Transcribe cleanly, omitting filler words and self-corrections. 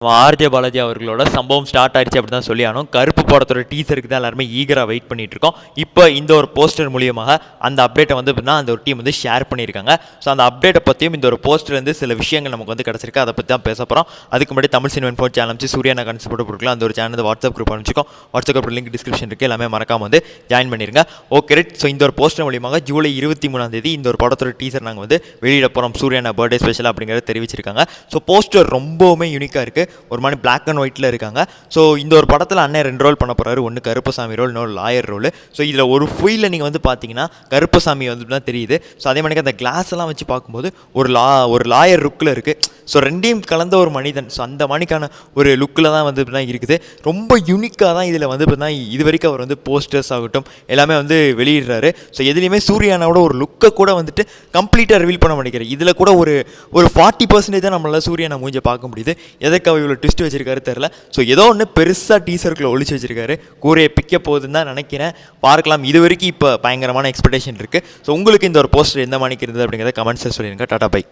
RJ Balaji அவர்களோட சம்பவம் start ஆயிடுச்சு அப்படி தான் சொல்லி ஆனோம். கருப்பு படத்தோட டீசருக்கு தான் எல்லாருமே ஈகராக வெயிட் பண்ணிட்டு இருக்கோம். இப்போ இந்த ஒரு போஸ்டர் மூலியமாக அந்த அப்டேட்டை வந்து அந்த ஒரு டீம் வந்து ஷேர் பண்ணியிருக்காங்க. ஸோ அந்த அப்டேட்டை பற்றியும் இந்த ஒரு போஸ்டர்லேருந்து சில விஷயங்கள் நமக்கு வந்து கிடச்சிருக்கு. அதை பற்றி தான் பேச போகிறோம். அதுக்கு முன்னாடி தமிழ் சினிமா இன்ஃபோ சேனல் அமைச்சு சூர்யா நான் கன்சல்ட் கொடுக்கலாம். அந்த ஒரு சேனல் வாட்ஸ்அப் குரூப் அனுப்பிச்சிக்கோம். வாட்ஸ்அப் குரூப் லிங்க் டிஸ்கிரிப்ஷன் இருக்குது. எல்லாமே மறக்காம வந்து ஜாயின் பண்ணிருங்க. Okay right. ஸோ இந்த ஒரு போஸ்டர் மூலியமாக ஜூலை 23 இந்த ஒரு படத்தோட டீசர் நாங்கள் வந்து வெளியிட போகிறோம். சூர்யா பர்த்டே ஸ்பெஷல் அப்படிங்கிறத தெரிவிச்சிருக்காங்க. ஸோ போஸ்டர் ரொம்பவுமே யூனிக்காக இருக்குது. ஒரு மாதிரி பிளாக் அண்ட் ஒயிட்டில் இருக்காங்க. ஸோ இந்த ஒரு படத்தில் அண்ணன் 2 ரோல் பண்ண போகிறாரு. ஒன்று கருப்பசாமி ரோல், இன்னொரு லாயர் ரோல். ஸோ இதில் ஒரு ஃபுல்லில் நீங்கள் வந்து பார்த்தீங்கன்னா கருப்பசாமி வந்து தான் தெரியுது. ஸோ அதே மாதிரி அந்த கிளாஸ் எல்லாம் வச்சு பார்க்கும்போது ஒரு லாயர் லுக்கில் இருக்குது. ஸோ ரெண்டையும் கலந்த ஒரு மனிதன். ஸோ அந்த மணிக்கான ஒரு லுக்கில் தான் வந்து தான் இருக்குது. ரொம்ப யூனிக்காக தான் இதில் வந்து இது வரைக்கும் அவர் வந்து போஸ்டர்ஸ் ஆகட்டும் எல்லாமே வந்து வெளியிடுறாரு. ஸோ எதுலேயுமே சூர்யானோட ஒரு லுக்கை கூட வந்துட்டு கம்ப்ளீட்டாக ரிவீல் பண்ண மாட்டேங்கிறார். இதில் கூட ஒரு 40% தான் நம்மளால் சூர்யானை மூஞ்ச பார்க்க முடியுது. எதற்காக இவ்வளோ ட்விஸ்ட் வச்சிருக்காரு தெரில. ஸோ ஏதோ ஒன்று பெருசாக டீசருக்குள்ள ஒழிச்சு வச்சிருக்காரு. கூரையை பிக்க போகுதுன்னு தான் நினைக்கிறேன். பார்க்கலாம். இது வரைக்கும் இப்போ பயங்கரமான எக்ஸ்பெக்டேஷன் இருக்குது. ஸோ உங்களுக்கு இந்த ஒரு போஸ்டர் எந்த மணிக்கு இருந்தது அப்படிங்கிறத கமெண்ட்ஸில் சொல்லிடுங்க. Tata bye.